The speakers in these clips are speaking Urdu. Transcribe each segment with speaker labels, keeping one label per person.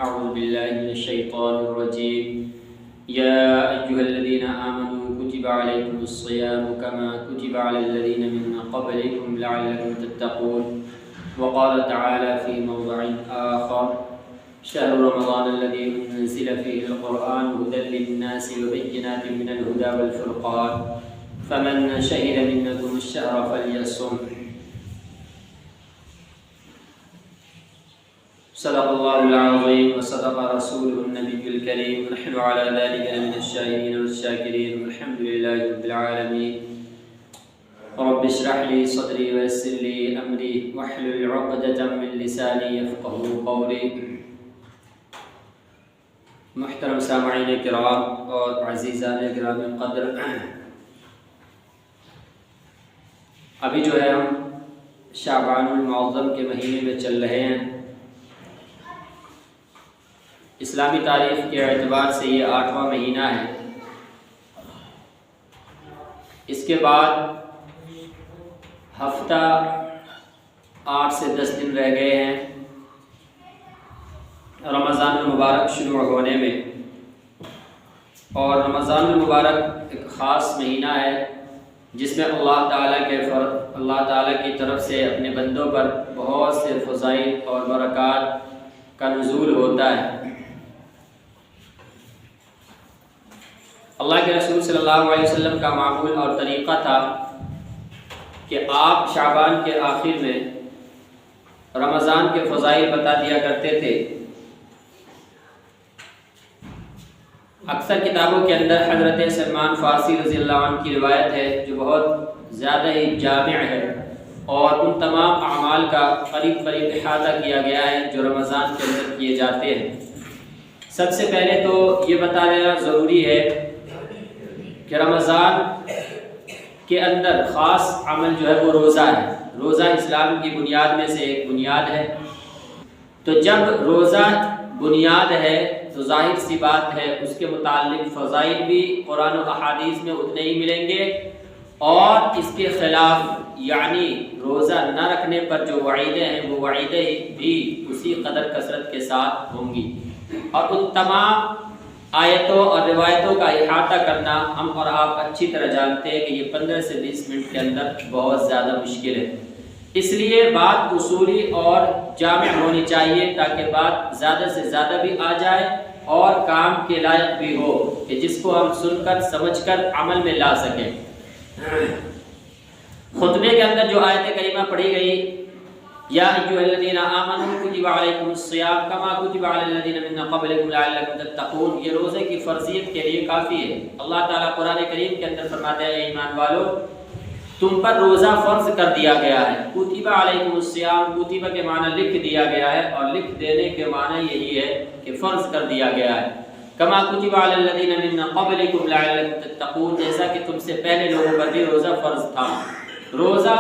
Speaker 1: أعوذ بالله من الشيطان الرجيم يا أيها الذين آمنوا كتب عليكم الصيام كما كتب على الذين من قبلكم لعلكم تتقون وقال تعالى في موضع آخر شهر رمضان الذي أنزل فيه القرآن هدى للناس وبينات من الهدى والفرقان فمن شهد منكم الشهر فليصم صدق الله العظيم وصدق رسوله النبي الكريم ونحن على ذلك من الشاهدين والشاكرين والحمد لله رب العالمين رب اشرح لي صدري ويسر لي أمري واحلل عقدة من لساني يفقهوا قولي. محترم سامعین کرام اور عزیزان گرامی قدر، ابھی جو ہے ہم شعبان المعظم کے مہینے میں چل رہے ہیں. اسلامی تاریخ کے اعتبار سے یہ 8واں مہینہ ہے. اس کے بعد ہفتہ 8 سے 10 دن رہ گئے ہیں رمضان المبارک شروع ہونے میں. اور رمضان المبارک ایک خاص مہینہ ہے جس میں اللہ تعالیٰ کی طرف سے اپنے بندوں پر بہت سے فضائل اور برکات کا نزول ہوتا ہے. اللہ کے رسول صلی اللہ علیہ وسلم کا معمول اور طریقہ تھا کہ آپ شعبان کے آخر میں رمضان کے فضائل بتا دیا کرتے تھے. اکثر کتابوں کے اندر حضرت سلمان فارسی رضی اللہ عنہ کی روایت ہے جو بہت زیادہ ہی جامع ہے اور ان تمام اعمال کا قریب احاطہ کیا گیا ہے جو رمضان کے اندر کیے جاتے ہیں. سب سے پہلے تو یہ بتا دینا ضروری ہے کہ رمضان کے اندر خاص عمل جو ہے وہ روزہ ہے. روزہ اسلام کی بنیاد میں سے ایک بنیاد ہے. تو جب روزہ بنیاد ہے تو ظاہر سی بات ہے اس کے متعلق فضائل بھی قرآن و احادیث میں اتنے ہی ملیں گے، اور اس کے خلاف یعنی روزہ نہ رکھنے پر جو وعیدیں ہیں وہ وعیدیں بھی اسی قدر کثرت کے ساتھ ہوں گی. اور ان تمام آیتوں اور روایتوں کا احاطہ کرنا ہم اور آپ اچھی طرح جانتے ہیں کہ یہ 15 سے 20 منٹ کے اندر بہت زیادہ مشکل ہے. اس لیے بات اصولی اور جامع ہونی چاہیے تاکہ بات زیادہ سے زیادہ بھی آ جائے اور کام کے لائق بھی ہو کہ جس کو ہم سن کر سمجھ کر عمل میں لا سکیں. خطبے کے اندر جو آیت کریمہ پڑھی گئی یا ایھا الذین آمنوا کتب علیکم الصیام کما کتب علی الذین من قبلکم لعلکم تتقون، یہ روزے کی فرضیت کے لیے کافی ہے. اللہ تعالیٰ قرآن کریم کے اندر فرماتے ہیں ایمان والو تم پر روزہ فرض کر دیا گیا ہے. کتب علیکم الصیام، کتب کے معنی لکھ دیا گیا ہے اور لکھ دینے کے معنی یہی ہے کہ فرض کر دیا گیا ہے. کما کتب علی الذین من قبلکم لعلکم تتقون، جیسا کہ تم سے پہلے لوگوں پر بھی روزہ فرض تھا. روزہ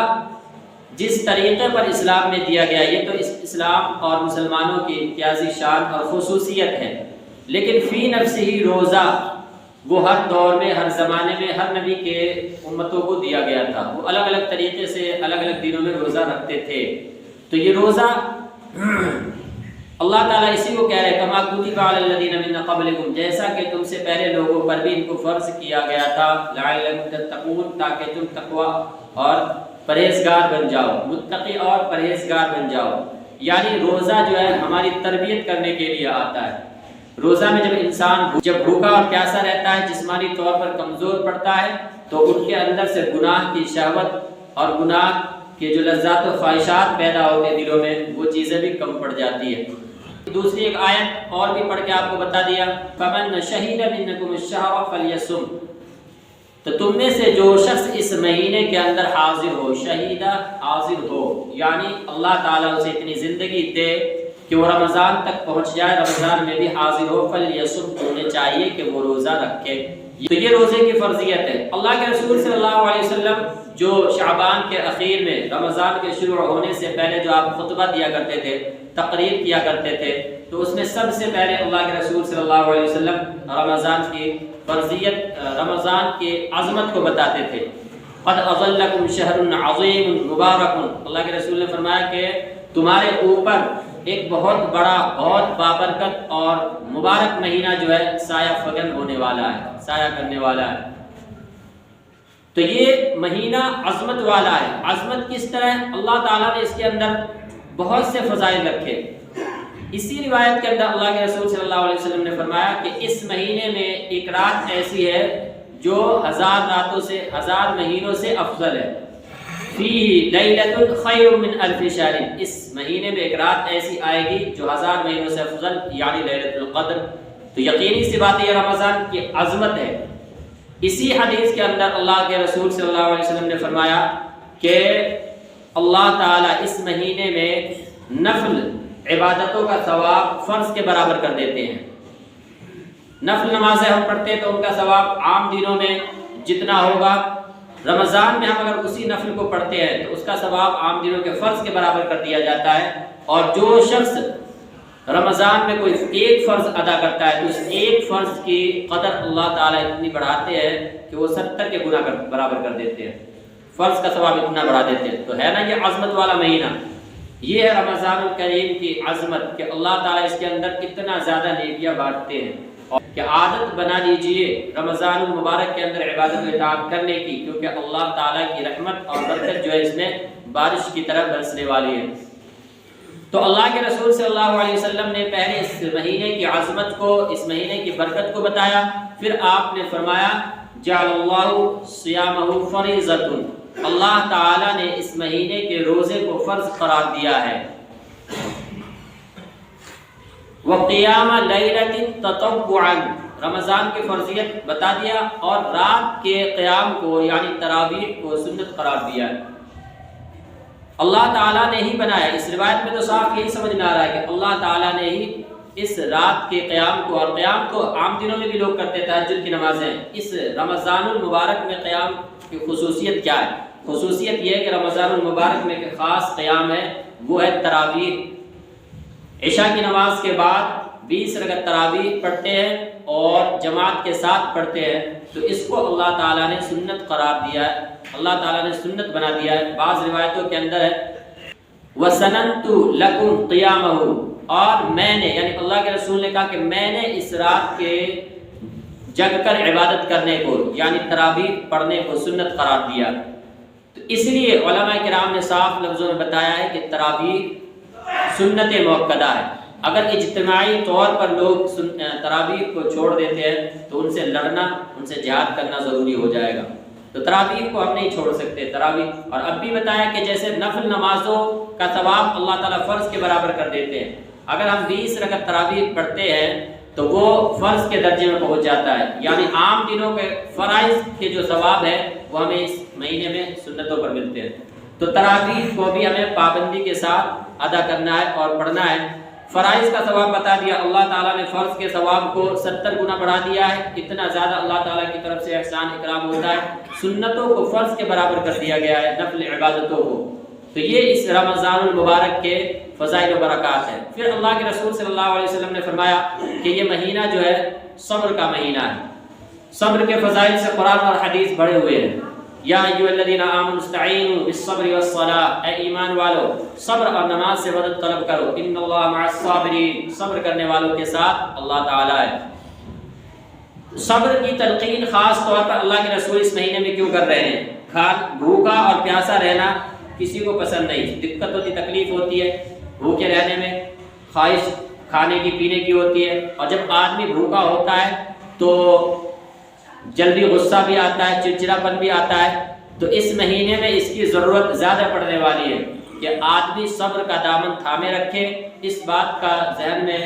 Speaker 1: جس طریقے پر اسلام میں دیا گیا یہ تو اسلام اور مسلمانوں کی امتیازی شان اور خصوصیت ہے، لیکن فی نفسہ ہی روزہ وہ ہر دور میں ہر زمانے میں ہر نبی کے امتوں کو دیا گیا تھا. وہ الگ الگ طریقے سے الگ الگ دنوں میں روزہ رکھتے تھے. تو یہ روزہ اللہ تعالیٰ اسی کو کہہ رہے کما کتب علی الذین من قبلکم، جیسا کہ تم سے پہلے لوگوں پر بھی ان کو فرض کیا گیا تھا لعلکم تتقون، تاکہ تم تقوی اور پرہیزگار بن جاؤ، متقی اور پرہیزگار بن جاؤ. یعنی روزہ جو ہے ہماری تربیت کرنے کے لیے آتا ہے. روزہ میں جب انسان بھوکا اور پیاسا رہتا ہے، جسمانی طور پر کمزور پڑتا ہے، تو ان کے اندر سے گناہ کی شہوت اور گناہ کے جو لذات و خواہشات پیدا ہوتے ہیں دلوں میں وہ چیزیں بھی کم پڑ جاتی ہے. دوسری ایک آیت اور بھی پڑھ کے آپ کو بتا دیا فَمَنْ شَهِدَ مِنَّكُمُ الشَّهْرَ فَلْيَصُمْ، تو تم میں سے جو شخص اس مہینے کے اندر حاضر ہو، شہیدہ حاضر ہو یعنی اللہ تعالیٰ اسے اتنی زندگی دے کہ وہ رمضان تک پہنچ جائے، رمضان میں بھی حاضر ہو، فَلْيَصُمْ، انہیں چاہیے کہ وہ روزہ رکھے. تو یہ روزے کی فرضیت ہے. اللہ کے رسول صلی اللہ علیہ وسلم جو شعبان کے اخیر میں رمضان کے شروع ہونے سے پہلے جو آپ خطبہ دیا کرتے تھے، تقریر کیا کرتے تھے، تو اس میں سب سے پہلے اللہ کے رسول صلی اللہ علیہ وسلم رمضان کی فرضیت، رمضان کی عظمت کو بتاتے تھے. قد اظلکم شہر عظیم مبارک، اللہ کے رسول نے فرمایا کہ تمہارے اوپر ایک بہت بڑا، بہت بابرکت اور مبارک مہینہ جو ہے سایہ فگن ہونے والا ہے، سایہ کرنے والا ہے۔ تو یہ مہینہ عظمت والا ہے۔ عظمت کس طرح ہے؟ اللہ تعالیٰ نے اس کے اندر بہت سے فضائل رکھے۔ اسی روایت کے اندر اللہ کے رسول صلی اللہ علیہ وسلم نے فرمایا کہ اس مہینے میں ایک رات ایسی ہے جو 1000 راتوں سے، 1000 مہینوں سے افضل ہے۔ فیہ لیلۃ خیر من الف شہر، اس مہینے میں ایک رات ایسی آئے گی جو 1000 مہینوں سے افضل، یعنی لیلۃ القدر۔ تو یقینی سی بات یہ رمضان کی عظمت ہے۔ اسی حدیث کے اندر اللہ کے رسول صلی اللہ علیہ وسلم نے فرمایا کہ اللہ تعالیٰ اس مہینے میں نفل عبادتوں کا ثواب فرض کے برابر کر دیتے ہیں۔ نفل نمازیں ہم پڑھتے ہیں تو ان کا ثواب عام دنوں میں جتنا ہوگا، رمضان میں ہم اگر اسی نفل کو پڑھتے ہیں تو اس کا ثواب عام دنوں کے فرض کے برابر کر دیا جاتا ہے۔ اور جو شخص رمضان میں کوئی ایک فرض ادا کرتا ہے تو اس ایک فرض کی قدر اللہ تعالیٰ اتنی بڑھاتے ہیں کہ وہ 70 کے گناہ برابر کر دیتے ہیں، فرض کا ثواب اتنا بڑھا دیتے ہیں۔ تو ہے نا یہ عظمت والا مہینہ، یہ ہے رمضان الکریم کی عظمت کہ اللہ تعالیٰ اس کے اندر اتنا زیادہ نیکیاں بانٹتے ہیں۔ اور کہ عادت بنا لیجئے رمضان المبارک کے اندر عبادت و اطاعت کرنے کی، کیونکہ اللہ تعالیٰ کی رحمت اور برکت جو ہے اس میں بارش کی طرح برسنے والی ہے۔ تو اللہ کے رسول صلی اللہ علیہ وسلم نے پہلے اس مہینے کی عظمت کو، اس مہینے کی برکت کو بتایا، پھر آپ نے فرمایا جعل اللہ صیامہ فریضۃ، اللہ تعالیٰ نے اس مہینے کے روزے کو فرض قرار دیا ہے۔ وقیام لیلۃ تطوعا، رمضان کی فرضیت بتا دیا اور رات کے قیام کو یعنی تراویح کو سنت قرار دیا ہے۔ اللہ تعالیٰ نے ہی بنایا۔ اس روایت میں تو صاف یہی سمجھ میں آ رہا ہے کہ اللہ تعالیٰ نے ہی اس رات کے قیام کو، اور قیام تو عام دنوں میں بھی لوگ کرتے ہیں، تہجد کی نمازیں، اس رمضان المبارک میں قیام کی خصوصیت کیا ہے؟ خصوصیت یہ ہے کہ رمضان المبارک میں ایک خاص قیام ہے، وہ ہے تراویح۔ عشاء کی نماز کے بعد 20 رکعت تراویح پڑھتے ہیں اور جماعت کے ساتھ پڑھتے ہیں، تو اس کو اللہ تعالیٰ نے سنت قرار دیا ہے، اللہ تعالیٰ نے سنت بنا دیا ہے۔ بعض روایتوں کے اندر ہے وَسَنَنْتُ لَكُمْ قِيَامَهُ، اور میں نے، یعنی اللہ کے رسول نے کہا کہ میں نے اس رات کے جگ کر عبادت کرنے کو یعنی تراویح پڑھنے کو سنت قرار دیا۔ تو اس لیے علماء کرام نے صاف لفظوں میں بتایا ہے کہ تراویح سنت موقدہ ہے۔ اگر اجتماعی طور پر لوگ تراویح کو چھوڑ دیتے ہیں تو ان سے لڑنا، ان سے جہاد کرنا ضروری ہو جائے گا۔ تو تراویح کو ہم نہیں چھوڑ سکتے تراویح۔ اور اب بھی بتایا کہ جیسے نفل نمازوں کا ثواب اللہ تعالیٰ فرض کے برابر کر دیتے ہیں، اگر ہم 20 رکعت تراویح پڑھتے ہیں تو وہ فرض کے درجے میں پہنچ جاتا ہے، یعنی عام دنوں کے فرائض کے جو ثواب ہے وہ ہمیں اس مہینے میں سنتوں پر ملتے ہیں۔ تو تراویح کو بھی ہمیں پابندی کے ساتھ ادا کرنا ہے اور پڑھنا ہے۔ فرائض کا ثواب بتا دیا، اللہ تعالیٰ نے فرض کے ثواب کو 70 گنا بڑھا دیا ہے، اتنا زیادہ اللہ تعالیٰ کی طرف سے احسان اکرام ہوتا ہے۔ سنتوں کو فرض کے برابر کر دیا گیا ہے، نفل عبادتوں کو۔ تو یہ اس رمضان المبارک کے فضائل و برکات ہے۔ پھر اللہ کے رسول صلی اللہ علیہ وسلم نے فرمایا کہ یہ مہینہ جو ہے صبر کا مہینہ ہے۔ صبر کے فضائل سے قرآن اور حدیث بڑھے ہوئے ہیں۔ یا ایھا الذین آمنوا استعینوا بالصبر والصلاۃ، اے ایمان والو صبر اور نماز سے مدد طلب کرو، ان اللہ مع الصابرین، صبر کرنے والوں کے ساتھ اللہ تعالیٰ ہے۔ صبر کی تلقین خاص طور پر اللہ کے رسول اس مہینے میں کیوں کر رہے ہیں؟ بھوکا اور پیاسا رہنا کسی کو پسند نہیں، دقت ہوتی، تکلیف ہوتی ہے بھوکے رہنے میں، خواہش کھانے کی پینے کی ہوتی ہے، اور جب آدمی بھوکا ہوتا ہے تو جلدی غصہ بھی آتا ہے، چڑچڑاپن بھی آتا ہے۔ تو اس مہینے میں اس کی ضرورت زیادہ پڑنے والی ہے کہ آدمی صبر کا دامن تھامے رکھے، اس بات کا ذہن میں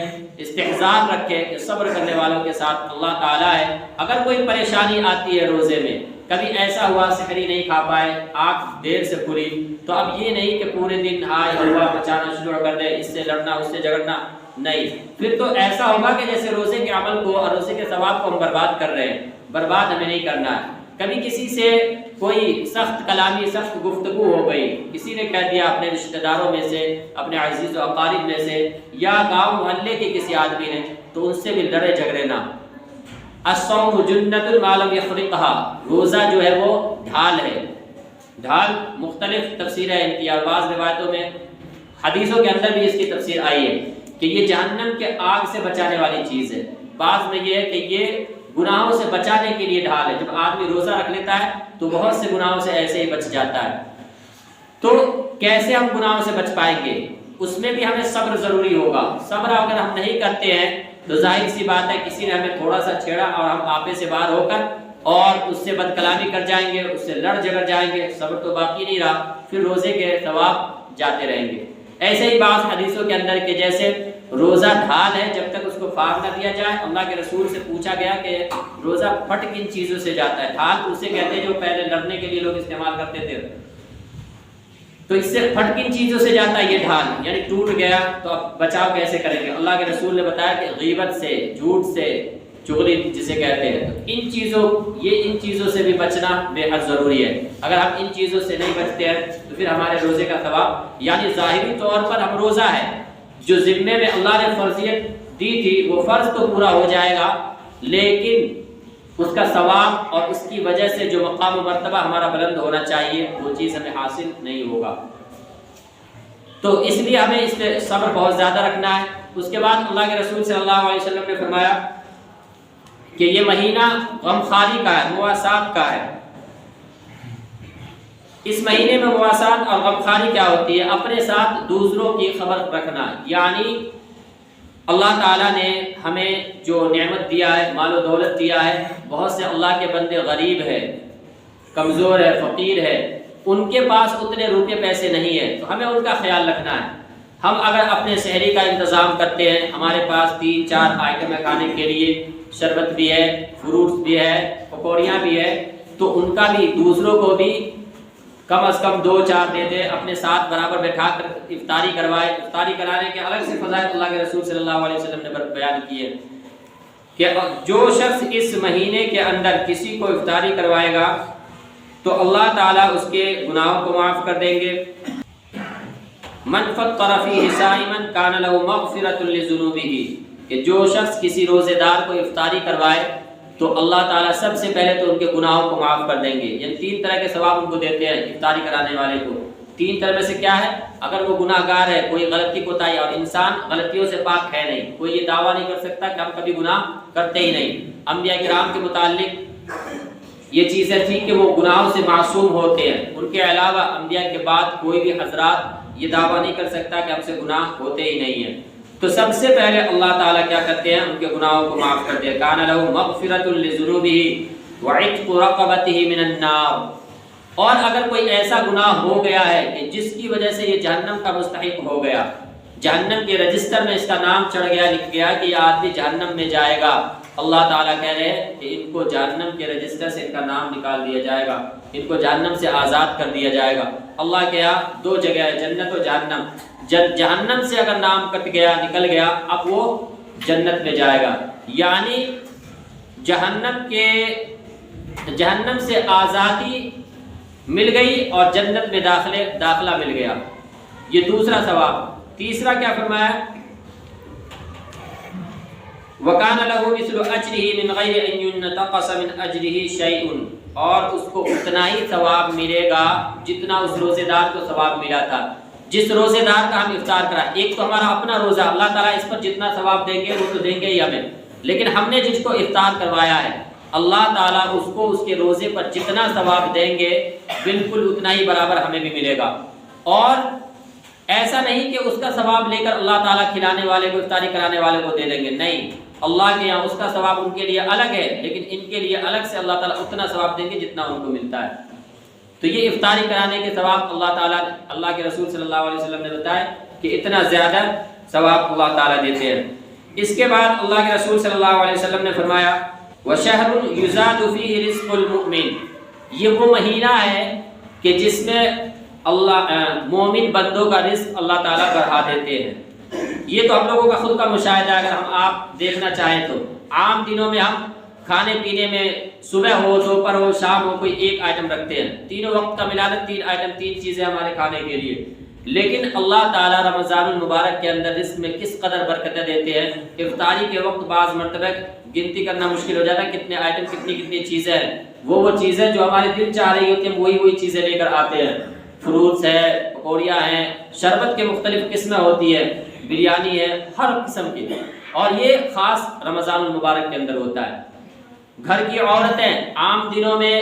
Speaker 1: استحضار رکھے کہ صبر کرنے والوں کے ساتھ اللہ تعالیٰ ہے۔ اگر کوئی پریشانی آتی ہے روزے میں، کبھی ایسا ہوا سحری نہیں کھا پائے، آنکھ دیر سے کھلی، تو اب یہ نہیں کہ پورے دن ہائے ہوا مچانا شروع کر دے، اس سے لڑنا اس سے جھگڑنا، نہیں، پھر تو ایسا ہوگا کہ جیسے روزے کے عمل کو اور روزے کے ثواب کو ہم برباد کر رہے ہیں۔ برباد ہمیں نہیں کرنا ہے۔ کبھی کسی سے کوئی سخت کلامی، سخت گفتگو ہو گئی، کسی نے کہہ دیا اپنے رشتہ داروں میں سے، اپنے عزیز و اقارب میں سے، یا گاؤں محلے کے کسی آدمی نے، تو ان سے بھی لڑے جھگڑے نہ۔ الصوم جنۃ ما لم یخرقها، روزہ جو ہے وہ ڈھال ہے۔ ڈھال مختلف تفسیر ہے ان کی، اور بعض روایتوں میں حدیثوں کے اندر بھی اس کی تفسیر آئی ہے کہ یہ جہنم کے آگ سے بچانے والی چیز ہے۔ بعض میں یہ ہے کہ یہ گناہوں سے بچانے کے لیے ڈھال ہے۔ جب آدمی روزہ رکھ لیتا ہے تو بہت سے گناہوں سے ایسے ہی بچ جاتا ہے۔ تو کیسے ہم گناہوں سے بچ پائیں گے؟ اس میں بھی ہمیں صبر ضروری ہوگا۔ صبر اگر ہم نہیں کرتے ہیں تو ظاہر سی بات ہے کسی نے ہمیں تھوڑا سا چھیڑا اور ہم آپے سے باہر ہو کر اور اس سے بد کلامی کر جائیں گے، اس سے لڑ جھگڑ جائیں گے، صبر تو باقی نہیں رہا، پھر روزے کے ثواب جاتے رہیں گے۔ ایسے ہی بعض حدیثوں کے اندر کہ جیسے روزہ ڈھال ہے، جب تک اس کو پاک نہ دیا جائے، اللہ کے رسول سے پوچھا گیا کہ روزہ پھٹ کن چیزوں سے جاتا ہے؟ ڈھال اسے کہتے ہیں جو پہلے لڑنے کے لیے لوگ استعمال کرتے تھے، تو اس سے پھٹ کن چیزوں سے جاتا ہے یہ ڈھال، یعنی ٹوٹ گیا تو اب بچاؤ کیسے کریں گے؟ اللہ کے رسول نے بتایا کہ غیبت سے، جھوٹ سے، چغلی جسے کہتے ہیں، تو ان چیزوں سے بھی بچنا بے حد ضروری ہے۔ اگر ہم ان چیزوں سے نہیں بچتے ہیں تو پھر ہمارے روزے کا ثواب، یعنی ظاہری طور پر ہم روزہ ہے جو ذمے میں اللہ نے فرضیت دی تھی وہ فرض تو پورا ہو جائے گا، لیکن اس کا ثواب اور اس کی وجہ سے جو مقام و مرتبہ ہمارا بلند ہونا چاہیے وہ چیز ہمیں حاصل نہیں ہوگا۔ تو اس لیے ہمیں اس پہ صبر بہت زیادہ رکھنا ہے۔ اس کے بعد اللہ کے رسول صلی اللہ علیہ وسلم نے فرمایا کہ یہ مہینہ غمخواری کا ہے، مواسات کا ہے۔ اس مہینے میں مواسات اور غمخواری کیا ہوتی ہے؟ اپنے ساتھ دوسروں کی خبر رکھنا، یعنی اللہ تعالیٰ نے ہمیں جو نعمت دیا ہے، مال و دولت دیا ہے، بہت سے اللہ کے بندے غریب ہے، کمزور ہے، فقیر ہے، ان کے پاس اتنے روپے پیسے نہیں ہیں، تو ہمیں ان کا خیال رکھنا ہے۔ ہم اگر اپنے شہری کا انتظام کرتے ہیں، ہمارے پاس 3-4 آئٹم ہے کھانے کے لیے، شربت بھی ہے، فروٹس بھی ہے، پکوڑیاں بھی ہے، تو ان کا بھی دوسروں کو بھی کم از کم 2-4 دے دے، اپنے ساتھ برابر بیٹھا کر افطاری کروائے۔ افطاری کرانے کے الگ سے فضائل اللہ کے رسول صلی اللہ علیہ وسلم نے بیان کیے کہ جو شخص اس مہینے کے اندر کسی کو افطاری کروائے گا تو اللہ تعالیٰ اس کے گناہوں کو معاف کر دیں گے۔ من فطر فیہ صائما کان لہ مغفرۃ لذنوبہ، کہ جو شخص کسی روزے دار کو افطاری کروائے تو اللہ تعالیٰ سب سے پہلے تو ان کے گناہوں کو معاف کر دیں گے۔ یعنی 3 طرح کے ثواب ان کو دیتے ہیں افطاری کرانے والے کو۔ 3 طرح میں سے کیا ہے؟ اگر وہ گناہ گار ہے، کوئی غلطی کوتاہی، اور انسان غلطیوں سے پاک ہے نہیں، کوئی یہ دعویٰ نہیں کر سکتا کہ ہم کبھی گناہ کرتے ہی نہیں۔ انبیاء کرام کے متعلق یہ چیزیں تھی کہ وہ گناہوں سے معصوم ہوتے ہیں، ان کے علاوہ انبیاء کے بعد کوئی بھی حضرات یہ دعویٰ نہیں کر سکتا کہ ہم سے گناہ ہوتے ہی نہیں ہیں۔ تو سب سے پہلے اللہ تعالیٰ کیا کرتے ہیں؟ ان کے گناہوں کو معاف کرتے ہیں۔ کان لہ مغفرۃ لذنوبہ وعتق رقبتہ من النار۔ اور اگر کوئی ایسا گناہ ہو گیا ہے کہ جس کی وجہ سے یہ جہنم کا مستحق ہو گیا، جہنم کے رجسٹر میں اس کا نام چڑھ گیا، لکھ گیا کہ یہ آدمی جہنم میں جائے گا، اللہ تعالیٰ کہہ رہے ہیں کہ ان کو جہنم کے رجسٹر سے ان کا نام نکال دیا جائے گا، ان کو جہنم سے آزاد کر دیا جائے گا۔ اللہ کے یہاں 2 جگہ ہے، جنت و جہنم۔ جہنم سے اگر نام کٹ گیا، نکل گیا، اب وہ جنت میں جائے گا، یعنی جہنم سے آزادی مل گئی اور جنت میں داخلہ مل گیا۔ یہ دوسرا ثواب۔ تیسرا کیا فرمایا؟ وَكَانَ لَهُ مِثْلُ أَجْرِهِ مِنْ غَيْرِ أَنْ يُنْتَقَصَ مِنْ أَجْرِهِ شَيْءٌ، اور اس کو اتنا ہی ثواب ملے گا جتنا اس روزے دار کو ثواب ملا تھا۔ جس روزے دار کا ہم افطار کرائیں، ایک تو ہمارا اپنا روزہ، اللہ تعالیٰ اس پر جتنا ثواب دیں گے وہ تو دیں گے ہی ہمیں، لیکن ہم نے جس کو افطار کروایا ہے اللہ تعالیٰ اس کو اس کے روزے پر جتنا ثواب دیں گے بالکل اتنا ہی برابر ہمیں بھی ملے گا۔ اور ایسا نہیں کہ اس کا ثواب لے کر اللہ تعالیٰ کھلانے والے کو، افطاری کرانے والے کو دے دیں گے، نہیں، اللہ کے یہاں اس کا ثواب ان کے لیے الگ ہے، لیکن ان کے لیے الگ سے اللہ تعالیٰ اتنا ثواب دیں گے جتنا ان کو ملتا ہے۔ تو یہ افطاری کرانے کے ثواب اللہ تعالیٰ، اللہ کے رسول صلی اللہ علیہ وسلم نے بتایا کہ اتنا زیادہ ثواب اللہ تعالیٰ دیتے ہیں۔ اس کے بعد اللہ کے رسول صلی اللہ علیہ وسلم نے فرمایا وَشَهْرٌ يُزَادُ فِيهِ رِزْقُ الْمُؤْمِنِ، یہ وہ مہینہ ہے کہ جس میں اللہ مومن بندوں کا رزق اللہ تعالیٰ بڑھا دیتے ہیں۔ یہ تو ہم لوگوں کا خود کا مشاہدہ ہے، اگر ہم آپ دیکھنا چاہیں تو عام دنوں میں ہم کھانے پینے میں صبح ہو، دوپہر ہو، شام ہو، کوئی ایک آئٹم رکھتے ہیں، تینوں وقت کا ملا لیں 3 آئٹم، 3 چیزیں ہمارے کھانے کے لیے، لیکن اللہ تعالیٰ رمضان المبارک کے اندر رزق میں کس قدر برکتیں دیتے ہیں۔ افطاری کے وقت بعض مرتبہ گنتی کرنا مشکل ہو جاتا ہے کتنے آئٹم، کتنی چیزیں ہیں، وہ چیزیں جو ہمارے دل چاہ رہی ہوتی ہیں وہی چیزیں لے کر آتے ہیں، فروٹس ہے، پکوڑیاں ہیں، شربت کے مختلف قسمیں ہوتی ہے، بریانی ہے، ہر قسم کی، اور یہ خاص رمضان المبارک کے اندر ہوتا ہے۔ گھر کی عورتیں عام دنوں میں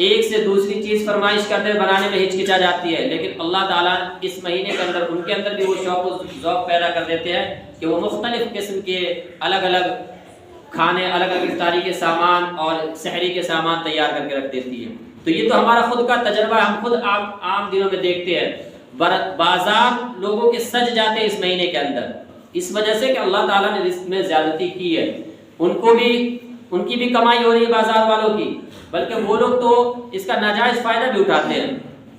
Speaker 1: ایک سے دوسری چیز فرمائش کرتے بنانے میں ہچکچا جاتی ہے، لیکن اللہ تعالیٰ اس مہینے کے اندر ان کے اندر بھی وہ شوق و ذوق پیدا کر دیتے ہیں کہ وہ مختلف قسم کے الگ الگ کھانے، الگ الگ افطاری کے سامان اور سحری کے سامان تیار کر کے رکھ دیتی ہے۔ تو یہ تو ہمارا خود کا تجربہ ہے، ہم خود عام دنوں میں دیکھتے ہیں، بازار لوگوں کے سج جاتے ہیں اس مہینے کے اندر، اس وجہ سے کہ اللہ تعالیٰ نے رزق میں زیادتی کی ہے، ان کی بھی کمائی ہو رہی ہے بازار والوں کی، بلکہ وہ لوگ تو اس کا ناجائز فائدہ بھی اٹھاتے ہیں،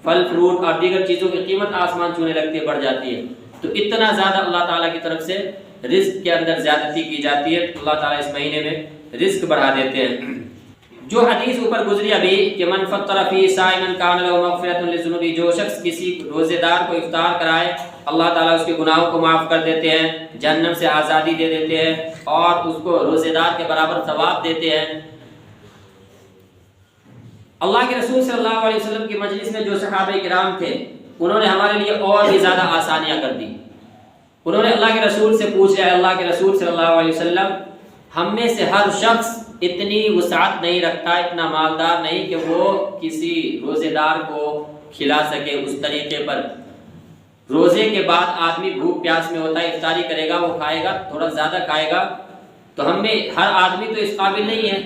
Speaker 1: پھل فروٹ اور دیگر چیزوں کی قیمت آسمان چھونے لگتی ہے، بڑھ جاتی ہے۔ تو اتنا زیادہ اللہ تعالیٰ کی طرف سے رزق کے اندر زیادتی کی جاتی ہے، اللہ تعالیٰ اس مہینے میں رزق بڑھا دیتے ہیں۔ جو حدیث اوپر گزری ابھی کہ من فطر فی صائما کان له مغفرۃ للذنوب، جو شخص کسی روزے دار کو افطار کرائے اللہ تعالیٰ اس کے گناہوں کو معاف کر دیتے ہیں، جہنم سے آزادی دے دیتے ہیں اور اس کو روزے دار کے برابر ثواب دیتے ہیں۔ اللہ کے رسول صلی اللہ علیہ وسلم کی مجلس میں جو صحابہ کرام تھے انہوں نے ہمارے لیے اور بھی زیادہ آسانیاں کر دی۔ انہوں نے اللہ کے رسول سے پوچھا، اللہ کے رسول صلی اللہ علیہ وسلم، ہم میں سے ہر شخص اتنی وسعت نہیں رکھتا، اتنا مالدار نہیں کہ وہ کسی روزے دار کو کھلا سکے اس طریقے پر۔ روزے کے بعد آدمی بھوک پیاس میں ہوتا ہے، افطاری کرے گا، وہ کھائے گا، تھوڑا زیادہ کھائے گا، تو ہم میں ہر آدمی تو اس قابل نہیں ہے۔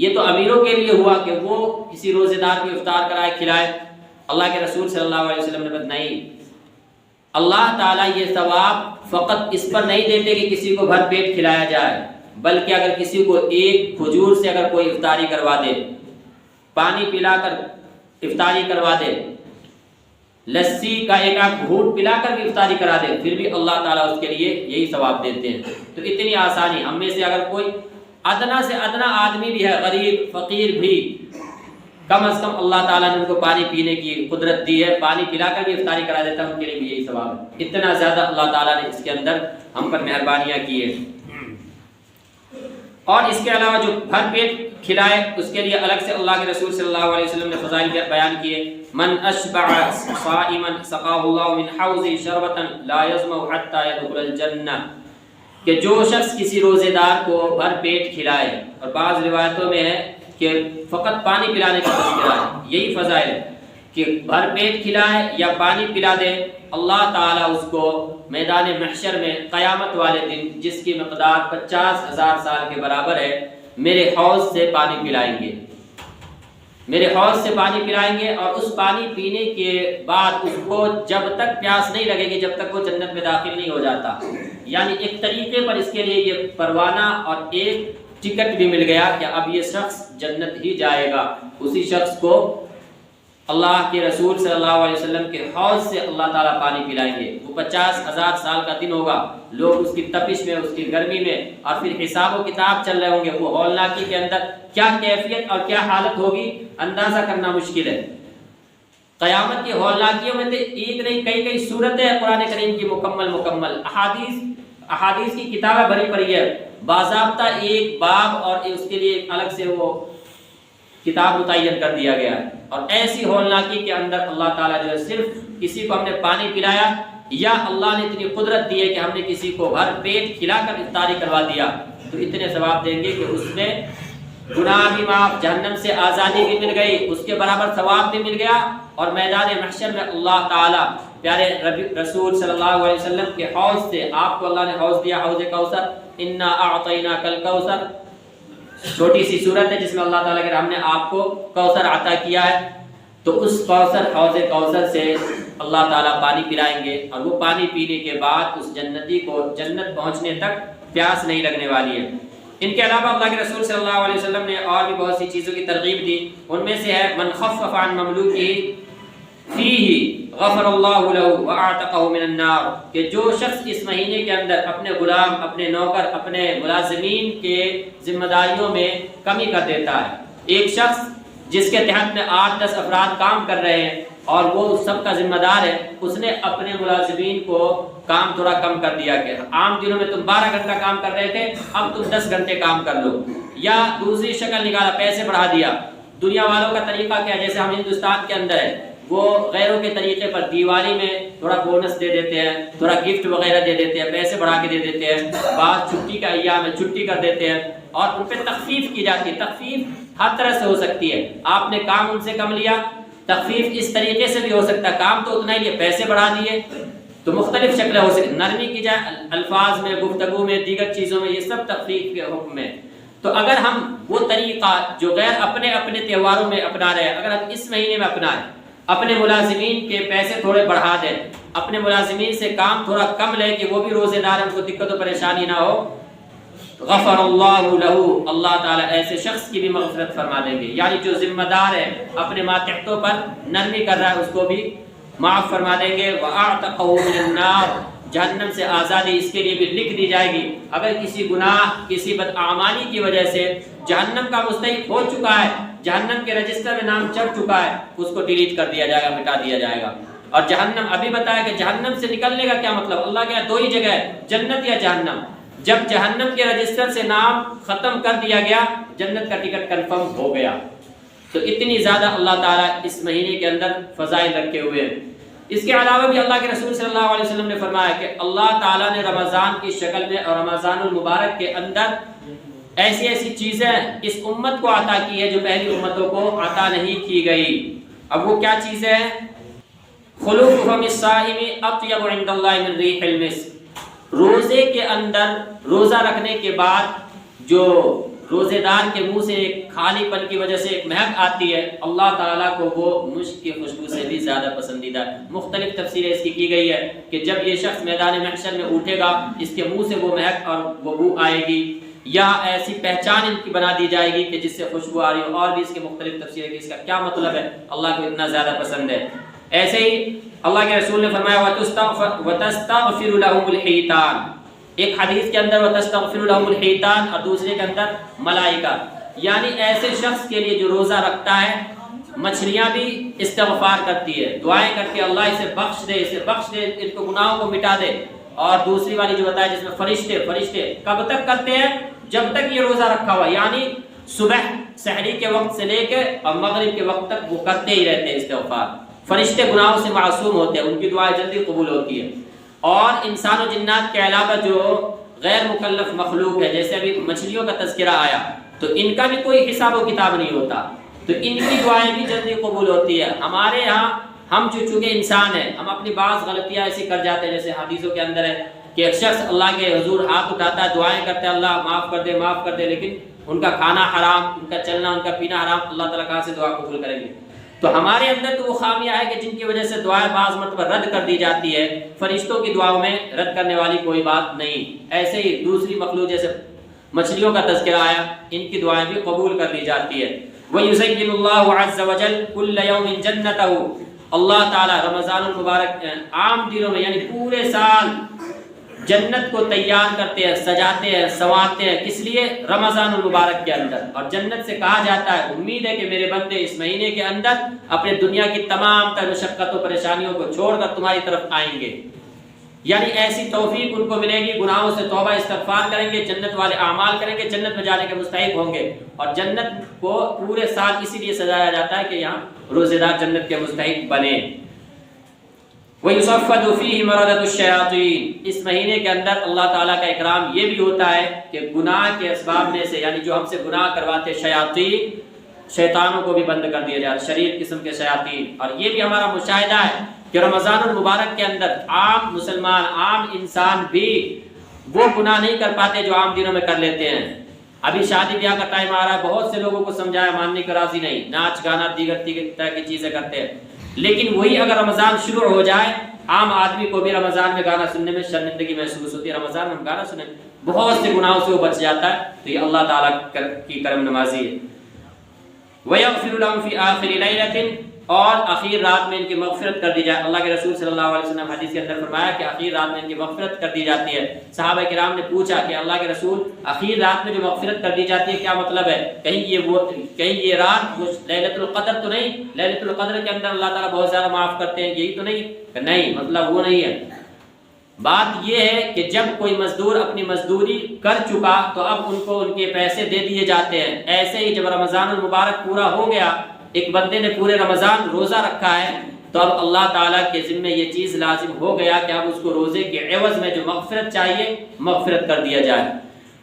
Speaker 1: یہ تو امیروں کے لیے ہوا کہ وہ کسی روزے دار کو افطار کرائے، کھلائے۔ اللہ کے رسول صلی اللہ علیہ وسلم نے بات نہیں، اللہ تعالیٰ یہ ثواب فقط اس پر نہیں دیتے کہ کسی کو بھر پیٹ کھلایا جائے، بلکہ اگر کسی کو ایک کھجور سے اگر کوئی افطاری کروا دے، پانی پلا کر افطاری کروا دے، لسی کا ایک آدھ گھونٹ پلا کر بھی افطاری کرا دے، پھر بھی اللہ تعالیٰ اس کے لیے یہی ثواب دیتے ہیں۔ تو اتنی آسانی، ہم میں سے اگر کوئی ادنا سے ادنا آدمی بھی ہے، غریب فقیر بھی، کم از کم اللہ تعالیٰ نے ان کو پانی پینے کی قدرت دی ہے، پانی پلا کر بھی افطاری کرا دیتا ہے، ان کے لیے بھی یہی ثواب ہے۔ اتنا زیادہ اللہ تعالیٰ نے اس کے اندر ہم پر مہربانیاں کی ہے۔ اور اس کے علاوہ جو بھر پیٹ کھلائے اس کے لیے الگ سے اللہ کے رسول صلی اللہ علیہ وسلم نے فضائل بیان کیے۔ من اشبع صائما سقاه الله من حوض شربة لا يظمأ حتى يدخل الجنة، کہ جو شخص کسی روزے دار کو بھر پیٹ کھلائے، اور بعض روایتوں میں ہے کہ فقط پانی پلانے کا تذکرہ ہے، یہی فضائل ہے کہ بھر پیٹ کھلائے یا پانی پلا دے، اللہ تعالیٰ اس کو میدان محشر میں قیامت والے دن، جس کی مقدار 50,000 سال کے برابر ہے، میرے حوض سے پانی پلائیں گے، میرے حوض سے پانی پلائیں گے، اور اس پانی پینے کے بعد اس کو جب تک پیاس نہیں لگے گی جب تک وہ جنت میں داخل نہیں ہو جاتا۔ یعنی ایک طریقے پر اس کے لیے یہ پروانہ اور ایک ٹکٹ بھی مل گیا کہ اب یہ شخص جنت ہی جائے گا۔ اسی شخص کو اللہ کے رسول صلی اللہ علیہ وسلم کے حوض سے اللہ تعالیٰ پانی پلائیں گے۔ وہ 50,000 سال کا دن ہوگا، لوگ اس کی تپش میں، اس کی گرمی میں، اور پھر حساب و کتاب چل رہے ہوں گے، وہ ہولناکی کے اندر کیا کیفیت اور کیا حالت ہوگی اندازہ کرنا مشکل ہے۔ قیامت کی ہولناکیوں میں ایک نہیں کئی صورتیں قرآن کریم کی مکمل احادیث کی کتابیں بھری پڑی ہے، باضابطہ ایک باب اور اس کے لیے الگ سے وہ کتاب متعین کر دیا گیا ہے۔ اور ایسی ہولناکی کے اندر اللہ تعالیٰ جو ہے صرف کسی کو ہم نے پانی پلایا، یا اللہ نے اتنی قدرت دی ہے کہ ہم نے کسی کو بھر پیٹ کھلا کر افطاری کروا دیا، تو اتنے ثواب دیں گے کہ اس میں گناہ بھی معاف، جہنم سے آزادی بھی مل گئی، اس کے برابر ثواب بھی مل گیا، اور میدان محشر میں اللہ تعالیٰ پیارے رسول صلی اللہ علیہ وسلم کے حوض سے، آپ کو اللہ نے حوض دیا، حوض کوثر، انا اعطیناک الکوثر، چھوٹی سی صورت ہے جس میں اللہ تعالیٰ کہ ہم نے آپ کو کوثر عطا کیا ہے، تو اس کوثر حوض کوثر سے اللہ تعالیٰ پانی پلائیں گے، اور وہ پانی پینے کے بعد اس جنتی کو جنت پہنچنے تک پیاس نہیں لگنے والی ہے۔ ان کے علاوہ اللہ کے رسول صلی اللہ علیہ وسلم نے اور بھی بہت سی چیزوں کی ترغیب دی، ان میں سے ہے من خفف عن مملوکہ فیہ غفر اللہ لہ واعتقہ من النار، کہ جو شخص اس مہینے کے اندر اپنے غلام، اپنے نوکر، اپنے ملازمین کے ذمہ داریوں میں کمی کر دیتا ہے، ایک شخص جس کے تحت میں 8-10 افراد کام کر رہے ہیں اور وہ سب کا ذمہ دار ہے، اس نے اپنے ملازمین کو کام تھوڑا کم کر دیا کہ عام دنوں میں تم 12 گھنٹہ کام کر رہے تھے، اب تم 10 گھنٹے کام کر لو، یا دوسری شکل نکالا، پیسے بڑھا دیا۔ دنیا والوں کا طریقہ کیا ہے، جیسے ہم ہندوستان کے اندر ہے، وہ غیروں کے طریقے پر دیوالی میں تھوڑا بونس دے دیتے ہیں، تھوڑا گفٹ وغیرہ دے دیتے ہیں، پیسے بڑھا کے دے دیتے ہیں، بعض چھٹی کا ایام ہے چھٹی کر دیتے ہیں اور ان پہ تخفیف کی جاتی ہے۔ تخفیف ہر طرح سے ہو سکتی ہے، آپ نے کام ان سے کم لیا، تخفیف اس طریقے سے بھی ہو سکتا ہے، کام تو اتنا ہی لیا، پیسے بڑھا دیے، تو مختلف شکلیں ہو سکتی، نرمی کی جائے الفاظ میں، گفتگو میں، دیگر چیزوں میں، یہ سب تخفیف کے حکم ہے۔ تو اگر ہم وہ طریقہ جو غیر اپنے اپنے تہواروں میں اپنا رہے ہیں، اگر ہم اس مہینے میں اپنائیں، اپنے ملازمین کے پیسے تھوڑے بڑھا دیں، اپنے ملازمین سے کام تھوڑا کم لیں کہ وہ بھی روزے دار، ان کو دقت و پریشانی نہ ہو، غفر اللہ لہ، اللہ تعالیٰ ایسے شخص کی بھی مغفرت فرما دیں گے، یعنی جو ذمہ دار ہے اپنے ماتحتوں پر نرمی کر رہا ہے اس کو بھی معاف فرما دیں گے۔ وَأَعْتَقَهُ مِنَ النَّارِ، جہنم سے آزادی اس کے لیے بھی لکھ دی جائے گی۔ اگر کسی گناہ، کسی بدعمالی کی وجہ سے جہنم کا مستحق ہو چکا ہے، جہنم کے رجسٹر میں نام چڑھ چکا ہے، اس کو ڈیلیٹ کر دیا جائے گا، مٹا دیا جائے گا۔ اور جہنم، ابھی بتایا کہ جہنم سے نکلنے کا کیا مطلب، اللہ کے دو ہی جگہ ہے، جنت یا جہنم۔ جب جہنم کے رجسٹر سے نام ختم کر دیا گیا، جنت کا ٹکٹ کنفرم ہو گیا۔ تو اتنی زیادہ اللہ تعالیٰ اس مہینے کے اندر فضائل رکھے ہوئے ہیں۔ اس کے علاوہ بھی اللہ کے رسول صلی اللہ علیہ وسلم نے فرمایا کہ اللہ تعالیٰ نے رمضان کی شکل میں اور رمضان المبارک کے اندر ایسی ایسی چیزیں اس امت کو عطا کی ہے جو پہلی امتوں کو عطا نہیں کی گئی۔ اب وہ کیا چیزیں ہیں؟ خلوف فم الصائم اطیب عند اللہ من ریح المسک، روزے کے اندر، روزہ رکھنے کے بعد جو روزے دار کے منہ سے ایک خالی پن کی وجہ سے ایک مہک آتی ہے، اللہ تعالیٰ کو وہ مشک کی خوشبو سے بھی زیادہ پسندیدہ ہے۔ مختلف تفسیریں اس کی گئی ہے کہ جب یہ شخص میدان محشر میں اٹھے گا، اس کے منہ سے وہ مہک اور وہ بو آئے گی، یا ایسی پہچان ان کی بنا دی جائے گی کہ جس سے خوشبو آ رہی ہو، اور بھی اس کے مختلف تفسیریں کہ اس کا کیا مطلب ہے، اللہ کو اتنا زیادہ پسند ہے۔ ایسے ہی اللہ کے رسول نے فرمایا وَتَسْتَغْفِرُ لَهُمُ الْحِيتَانُ، ایک حدیث کے اندر وَتَسْتَغْفِرُ لَهُمُ الْحِيتَانُ اور دوسرے کے اندر ملائکہ، یعنی ایسے شخص کے لیے جو روزہ رکھتا ہے، مچھلیاں بھی استغفار کرتی ہے، دعائیں کرتی ہے اللہ اسے بخش دے، اسے بخش دے، ان کو گناہوں کو مٹا دے۔ اور دوسری والی جو بتایا جس میں فرشتے کب تک کرتے ہیں؟ جب تک یہ روزہ رکھا ہوا، یعنی صبح سحری کے وقت سے لے کے اور مغرب کے وقت تک وہ کرتے ہی رہتے ہیں استغفار۔ فرشتے گناہوں سے معصوم ہوتے ہیں، ان کی دعائیں جلدی قبول ہوتی ہے۔ اور انسان و جنات کے علاوہ جو غیر مکلف مخلوق ہے، جیسے ابھی مچھلیوں کا تذکرہ آیا، تو ان کا بھی کوئی حساب و کتاب نہیں ہوتا، تو ان کی دعائیں بھی جلدی قبول ہوتی ہے۔ ہمارے یہاں ہم چونکہ انسان ہیں، ہم اپنی بعض غلطیاں ایسی کر جاتے ہیں، جیسے حدیثوں کے اندر ہے کہ ایک شخص اللہ کے حضور ہاتھ اٹھاتا ہے، دعائیں کرتے ہیں اللہ معاف کر دے معاف کر دے، لیکن ان کا کھانا حرام، ان کا چلنا، ان کا پینا حرام، اللہ تعالیٰ کہاں سے دعا قبول کریں گے؟ تو ہمارے اندر تو وہ خامیاں ہے کہ جن کی وجہ سے دعائیں بعض مرتبہ رد کر دی جاتی ہے، فرشتوں کی دعاؤں میں رد کرنے والی کوئی بات نہیں۔ ایسے ہی دوسری مخلوق جیسے مچھلیوں کا تذکرہ آیا، ان کی دعائیں بھی قبول کر دی جاتی ہے۔ وَيُزَيِّنُ اللَّهُ عَزَّ وَجَلَّ كُلَّ يَوْمٍ جَنَّتَهُ، اللہ تعالیٰ رمضان المبارک عام دنوں میں یعنی پورے سال جنت کو تیار کرتے ہیں، سجاتے ہیں، سنوارتے ہیں، کس لیے؟ رمضان المبارک کے اندر۔ اور جنت سے کہا جاتا ہے امید ہے کہ میرے بندے اس مہینے کے اندر اپنے دنیا کی تمام تر مشقت و پریشانیوں کو چھوڑ کر تمہاری طرف آئیں گے، یعنی ایسی توفیق ان کو ملے گی، گناہوں سے توبہ استغفار کریں گے، جنت والے اعمال کریں گے، جنت میں جانے کے مستحق ہوں گے۔ اور جنت کو پورے سال اسی لیے سجایا جاتا ہے کہ یہاں روزے دار جنت کے مستحق بنے۔ وَيُصَفَّدُ فِيهِ مَرَدَةُ الشَّيَاطِينِ، اس مہینے کے اندر اللہ تعالیٰ کا اکرام یہ بھی ہوتا ہے کہ گناہ کے اسباب میں سے، یعنی جو ہم سے گناہ کرواتے شیاطین، شیطانوں کو بھی بند کر دیا جاتا ہے، شریر قسم کے شیاطین۔ اور یہ بھی ہمارا مشاہدہ ہے کہ رمضان المبارک کے اندر عام مسلمان، عام انسان بھی وہ گناہ نہیں کر پاتے جو عام دنوں میں کر لیتے ہیں۔ ابھی شادی بیاہ کا ٹائم آ رہا ہے، بہت سے لوگوں کو سمجھایا، ماننے کو راضی نہیں، ناچ گانا دیگر طرح کی چیزیں کرتے ہیں، لیکن وہی اگر رمضان شروع ہو جائے، عام آدمی کو بھی رمضان میں گانا سننے میں شرمندگی محسوس ہوتی ہے، رمضان میں ہم گانا سنیں، بہت سے گناہوں سے وہ بچ جاتا ہے، تو یہ اللہ تعالیٰ کی کرم نوازی ہے۔ وَيَغْفِرُ لَهُمْ فِي آخِرِ لَيْلَةٍ، اور اخیر رات میں ان کی مغفرت کر دی جائے۔ اللہ کے رسول صلی اللہ علیہ وسلم حدیث کے اندر فرمایا کہ اخیر رات میں ان کی مغفرت کر دی جاتی ہے۔ صحابہ کرام نے پوچھا کہ اللہ کے رسول اخیر رات میں جو مغفرت کر دی جاتی ہے کیا مطلب ہے؟ کہیں یہ رات لیلۃ القدر تو نہیں؟ لیلۃ القدر کے اندر اللہ تعالیٰ بہت زیادہ معاف کرتے ہیں، یہی تو نہیں؟ نہیں، مطلب وہ نہیں ہے۔ بات یہ ہے کہ جب کوئی مزدور اپنی مزدوری کر چکا تو اب ان کو ان کے پیسے دے دیے جاتے ہیں۔ ایسے ہی جب رمضان المبارک پورا ہو گیا، ایک بندے نے پورے رمضان روزہ رکھا ہے، تو اب اللہ تعالیٰ کے ذمہ یہ چیز لازم ہو گیا کہ اب اس کو روزے کے عوض میں جو مغفرت چاہیے مغفرت کر دیا جائے۔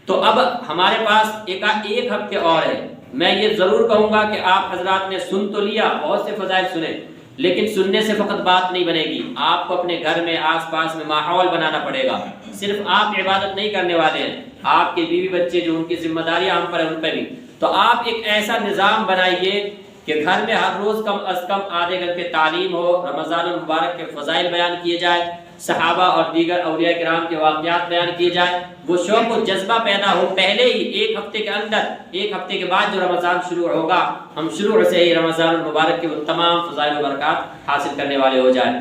Speaker 1: تو اب ہمارے پاس ایک ہفتے اور ہے۔ میں یہ ضرور کہوں گا کہ آپ حضرات نے سن تو لیا، بہت سے فضائل سنے، لیکن سننے سے فقط بات نہیں بنے گی، آپ کو اپنے گھر میں آس پاس میں ماحول بنانا پڑے گا۔ صرف آپ عبادت نہیں کرنے والے ہیں، آپ کے بیوی بچے جو ان کی ذمہ داریاں ہم پر ہیں ان پہ بھی۔ تو آپ ایک ایسا نظام بنائیے کہ گھر میں ہر روز کم از کم آدھے گھنٹے تعلیم ہو، رمضان المبارک کے فضائل بیان کیے جائے، صحابہ اور دیگر اولیاء کرام کے واقعات بیان کیے جائے، وہ شوق و جذبہ پیدا ہو پہلے ہی ایک ہفتے کے اندر۔ ایک ہفتے کے بعد جو رمضان شروع ہوگا، ہم شروع سے ہی رمضان المبارک کے وہ تمام فضائل و برکات حاصل کرنے والے ہو جائیں۔